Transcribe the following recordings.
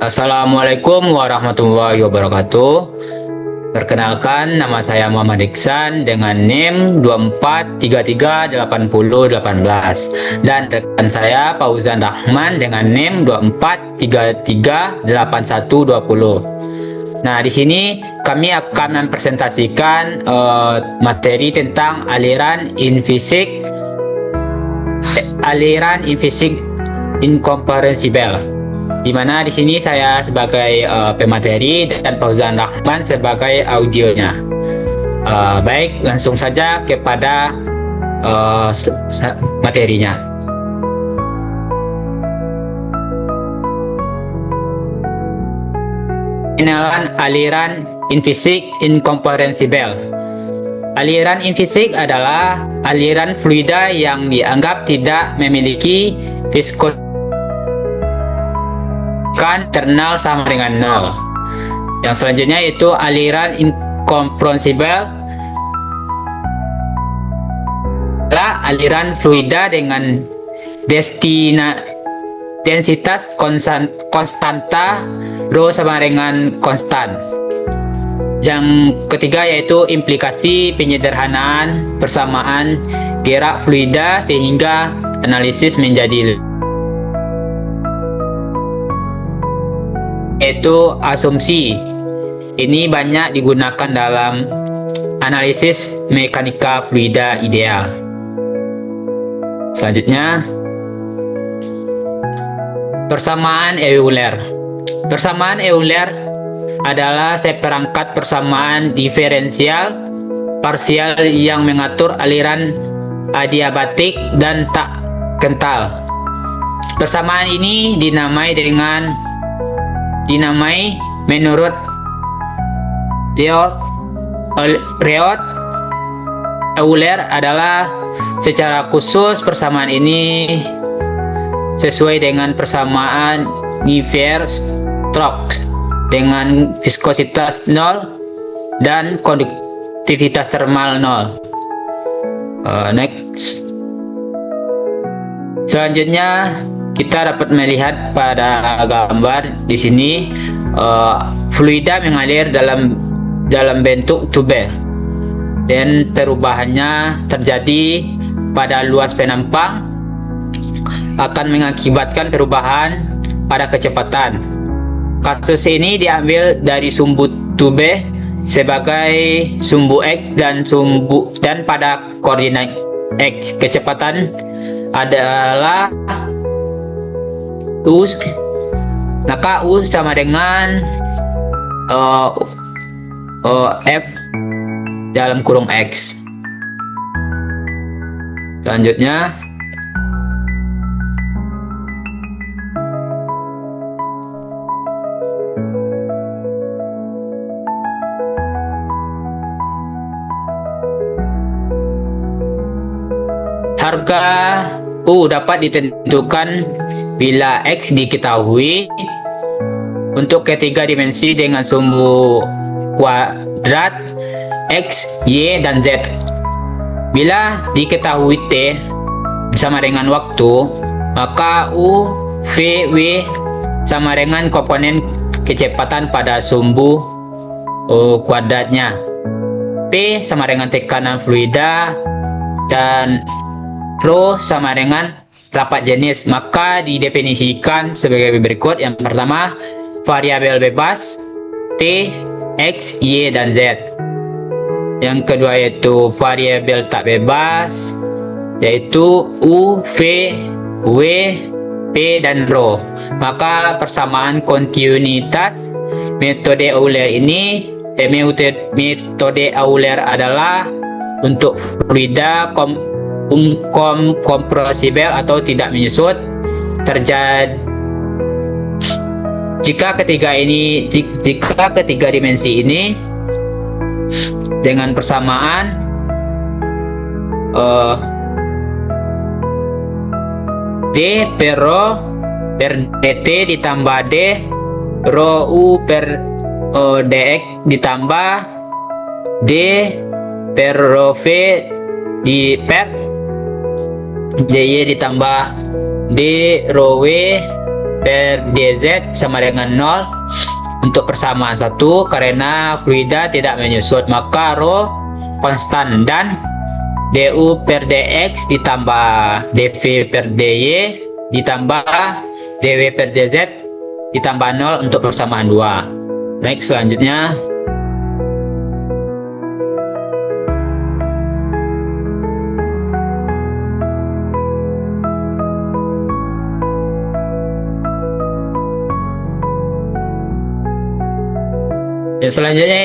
Assalamualaikum warahmatullahi wabarakatuh. Perkenalkan, nama saya Muhammad Iksan dengan NIM 24338018 dan rekan saya Fauzan Rahman dengan NIM 24338120. Nah, di sini kami akan mempresentasikan materi tentang aliran infisik incomprehensible, di mana di sini saya sebagai pemateri dan Fauzan Rahman sebagai audionya. Baik, langsung saja kepada materinya. Pengenalan aliran infisik incomprehensible. Aliran infisik adalah aliran fluida yang dianggap tidak memiliki viskositas internal sama dengan nol. Yang selanjutnya yaitu aliran incomprehensible adalah aliran fluida dengan densitas konstanta rho sama dengan konstan. Yang ketiga yaitu implikasi penyederhanaan persamaan gerak fluida sehingga analisis menjadi yaitu asumsi. Ini banyak digunakan dalam analisis mekanika fluida ideal. Selanjutnya, persamaan Euler. Persamaan Euler adalah seperangkat persamaan diferensial parsial yang mengatur aliran adiabatik dan tak kental. Persamaan ini dinamai menurut Réaud Euler adalah secara khusus persamaan ini sesuai dengan persamaan Navier-Stokes dengan viskositas 0 dan konduktivitas termal 0. Next. Selanjutnya kita dapat melihat pada gambar di sini fluida mengalir dalam bentuk tube dan perubahannya terjadi pada luas penampang akan mengakibatkan perubahan pada kecepatan. Kasus ini diambil dari sumbu tube sebagai sumbu X dan pada koordinat X kecepatan adalah U, maka U sama dengan F dalam kurung X. Selanjutnya, harga U dapat ditentukan bila X diketahui untuk ketiga dimensi dengan sumbu kuadrat X, Y, dan Z. Bila diketahui T sama dengan waktu, maka U, V, W sama dengan komponen kecepatan pada sumbu kuadratnya. P sama dengan tekanan fluida dan Rho sama dengan rapat jenis, maka didefinisikan sebagai berikut. Yang pertama, variabel bebas T, X, Y, dan Z. Yang kedua yaitu variabel tak bebas, yaitu U, V, W, P, dan Rho. Maka persamaan kontinuitas metode Euler ini metode Euler adalah untuk fluida incompressible atau tidak menyusut terjadi jika ketiga dimensi ini dengan persamaan D per Rho per dt ditambah D Rho U per dx ditambah D per Rho V di per dy ditambah D Rho W per dz sama dengan 0 untuk persamaan 1 karena fluida tidak menyusut, maka rho konstan dan du per dx ditambah dv per dy ditambah dw per dz ditambah 0 untuk persamaan 2. Next, selanjutnya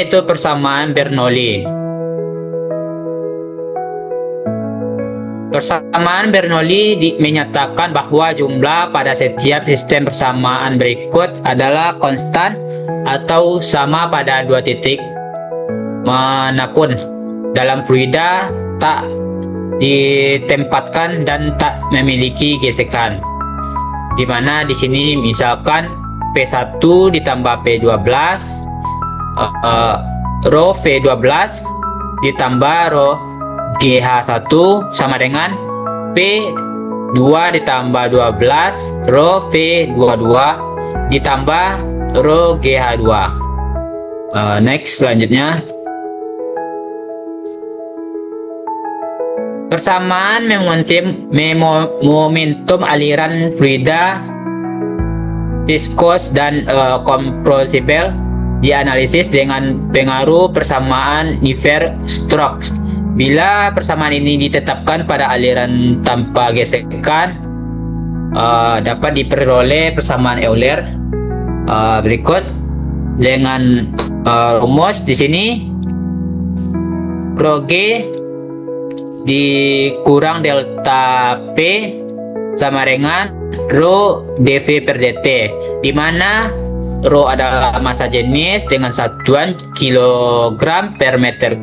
itu persamaan Bernoulli. Persamaan Bernoulli menyatakan bahwa jumlah pada setiap sistem persamaan berikut adalah konstan atau sama pada dua titik manapun dalam fluida tak ditempatkan dan tak memiliki gesekan. Dimana di sini misalkan P1 ditambah P12 rho V12 ditambah rho GH1 sama dengan P2 ditambah 12 rho V22 ditambah rho GH2. Next, selanjutnya persamaan momentum aliran fluida viskos dan kompresibel dianalisis dengan pengaruh persamaan Navier-Stokes. Bila persamaan ini ditetapkan pada aliran tanpa gesekan, dapat diperoleh persamaan Euler berikut dengan rumus di sini rho G dikurang delta P sama dengan rho dV per dt, di mana rho adalah massa jenis dengan satuan kilogram per meter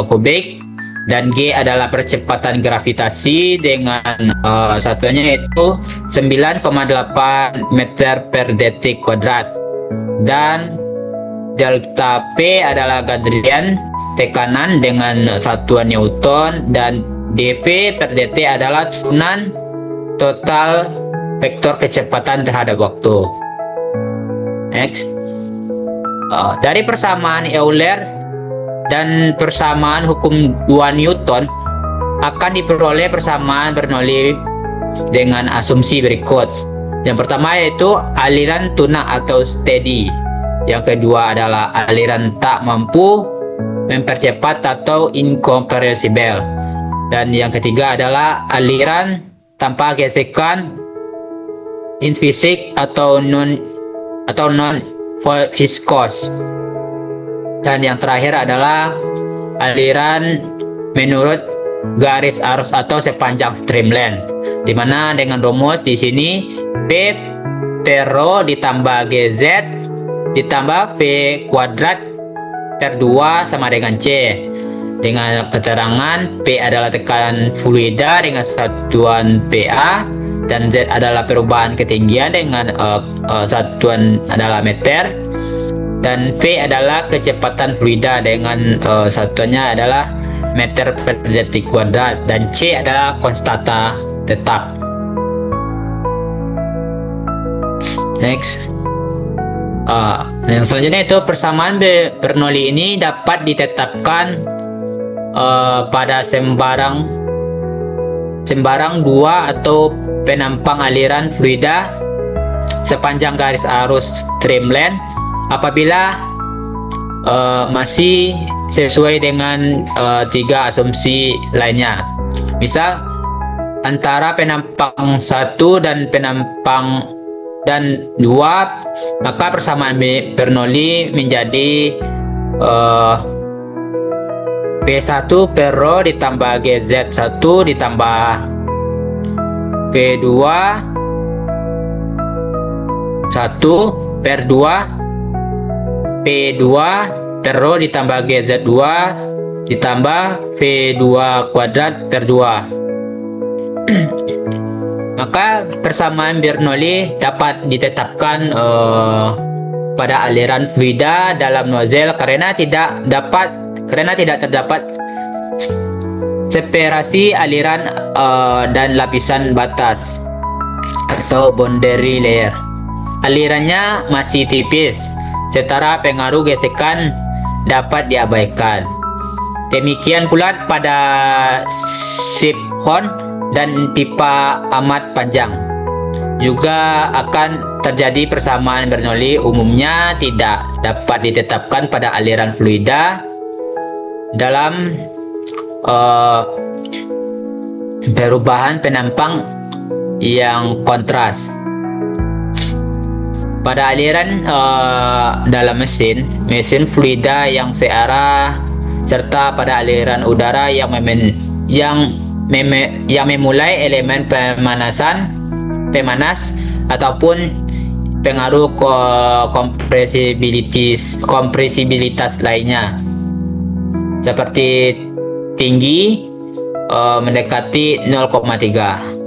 kubik dan G adalah percepatan gravitasi dengan satuannya yaitu 9,8 meter per detik kuadrat, dan delta P adalah gradien tekanan dengan satuan Newton, dan dV per dt adalah turunan total vektor kecepatan terhadap waktu. Next, dari persamaan Euler dan persamaan hukum 2 Newton akan diperoleh persamaan Bernoulli dengan asumsi berikut. Yang pertama yaitu aliran tunak atau steady. Yang kedua adalah aliran tak mampu mempercepat atau incompressible. Dan yang ketiga adalah aliran tanpa gesekan infisik atau non viskos. Dan yang terakhir adalah aliran menurut garis arus atau sepanjang streamline, dimana dengan rumus di sini P per rho ditambah GZ ditambah V kuadrat per 2 sama dengan C, dengan keterangan P adalah tekanan fluida dengan satuan PA dan Z adalah perubahan ketinggian dengan satuan adalah meter, dan V adalah kecepatan fluida dengan satuannya adalah meter per detik kuadrat, dan C adalah konstanta tetap. Next, yang selanjutnya itu persamaan Bernoulli ini dapat ditetapkan pada sembarang dua atau penampang aliran fluida sepanjang garis arus streamline apabila masih sesuai dengan tiga asumsi lainnya. Misal antara penampang 1 dan penampang dan 2, maka persamaan Bernoulli menjadi P1 per rho ditambah GZ1 ditambah V2 1 per 2 P2 per rho ditambah GZ2 ditambah V2 kuadrat per 2. Maka persamaan Bernoulli dapat ditetapkan pada aliran fluida dalam nozzle karena tidak terdapat separasi aliran dan lapisan batas. atau boundary layer. Alirannya masih tipis, setara pengaruh gesekan dapat diabaikan. Demikian pula pada siphon dan pipa amat panjang. Juga akan terjadi persamaan Bernoulli, umumnya tidak dapat ditetapkan pada aliran fluida dalam perubahan penampang yang kontras. Pada aliran dalam mesin fluida yang searah, serta pada aliran udara yang memulai elemen pemanas ataupun pengaruh kompresibilitas lainnya, seperti tinggi mendekati 0,3.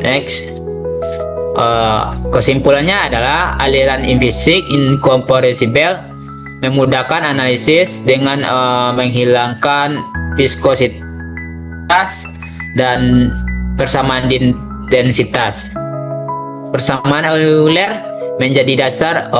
Next, kesimpulannya adalah aliran infisik incompressible memudahkan analisis dengan menghilangkan viskositas dan persamaan densitas. Persamaan Euler menjadi dasar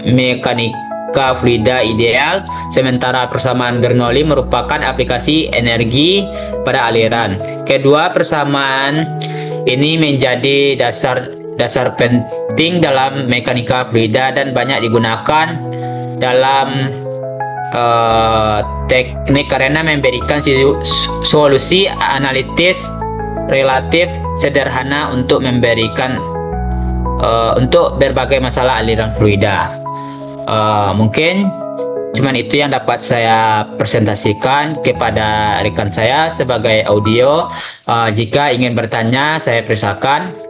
mekanika fluida ideal, sementara persamaan Bernoulli merupakan aplikasi energi pada aliran. Kedua persamaan ini menjadi dasar penting dalam mekanika fluida dan banyak digunakan dalam teknik karena memberikan solusi analitis relatif sederhana untuk berbagai masalah aliran fluida. Mungkin cuman itu yang dapat saya presentasikan kepada rekan saya sebagai audio. Jika ingin bertanya, saya persilakan.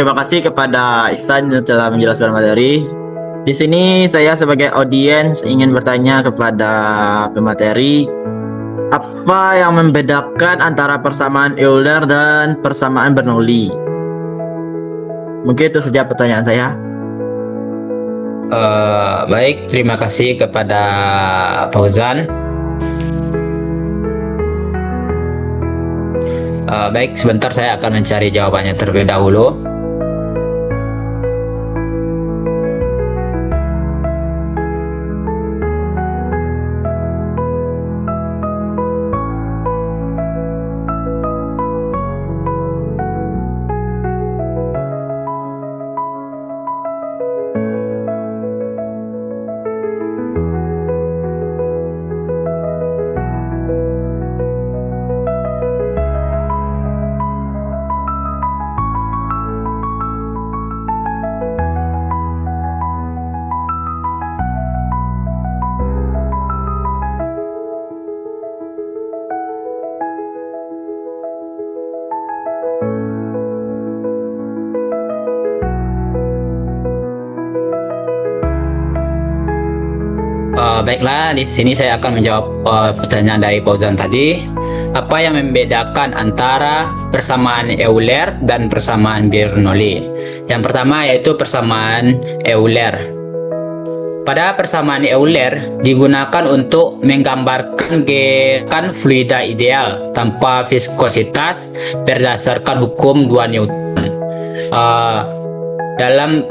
Terima kasih kepada Ihsan yang telah menjelaskan materi. Di sini saya sebagai audiens ingin bertanya kepada pemateri, apa yang membedakan antara persamaan Euler dan persamaan Bernoulli? Mungkin itu saja pertanyaan saya. Baik, terima kasih kepada Fauzan. Baik, sebentar saya akan mencari jawabannya terlebih dahulu. Baiklah, di sini saya akan menjawab pertanyaan dari Fauzan tadi. Apa yang membedakan antara persamaan Euler dan persamaan Bernoulli? Yang pertama yaitu persamaan Euler. Pada persamaan Euler digunakan untuk menggambarkan gerakan fluida ideal tanpa viskositas berdasarkan hukum 2 Newton. Dalam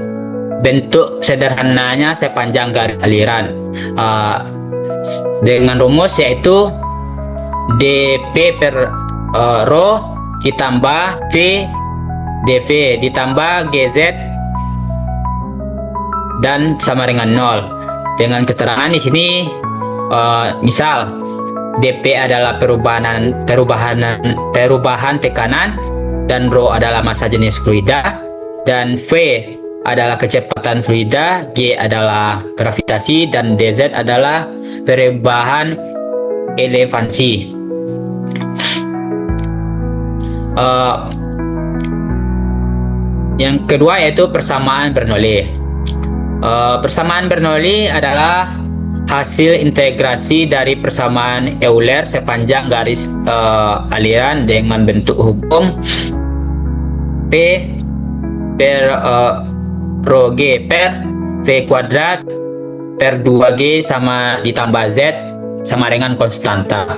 bentuk sederhananya sepanjang garis aliran dengan rumus yaitu dP per rho ditambah V dV ditambah GZ dan sama dengan 0. Dengan keterangan di sini misal dP adalah perubahan tekanan dan rho adalah massa jenis fluida dan V adalah kecepatan fluida, G adalah gravitasi, dan dz adalah perubahan elevasi. Yang kedua yaitu persamaan Bernoulli. Persamaan Bernoulli adalah hasil integrasi dari persamaan Euler sepanjang garis aliran dengan bentuk hukum P per rho G per V kuadrat per 2G sama ditambah Z sama dengan konstanta.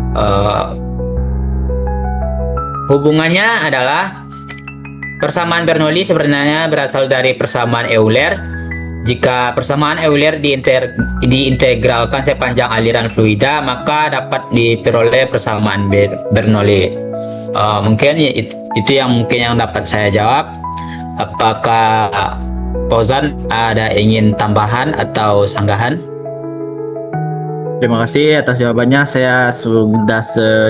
Eh, hubungannya adalah persamaan Bernoulli sebenarnya berasal dari persamaan Euler. Jika persamaan Euler diintegralkan sepanjang aliran fluida, maka dapat diperoleh persamaan Bernoulli. Mungkin itu yang dapat saya jawab. Apakah Fauzan ada ingin tambahan atau sanggahan? Terima kasih atas jawabannya. Saya sudah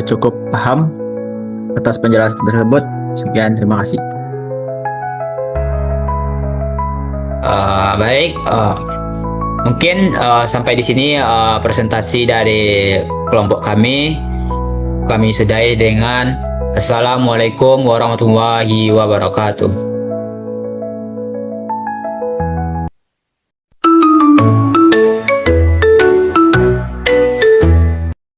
cukup paham atas penjelasan tersebut. Sekian, terima kasih. Baik, mungkin sampai di sini presentasi dari kelompok kami. Kami sudahi dengan Assalamualaikum warahmatullahi wabarakatuh.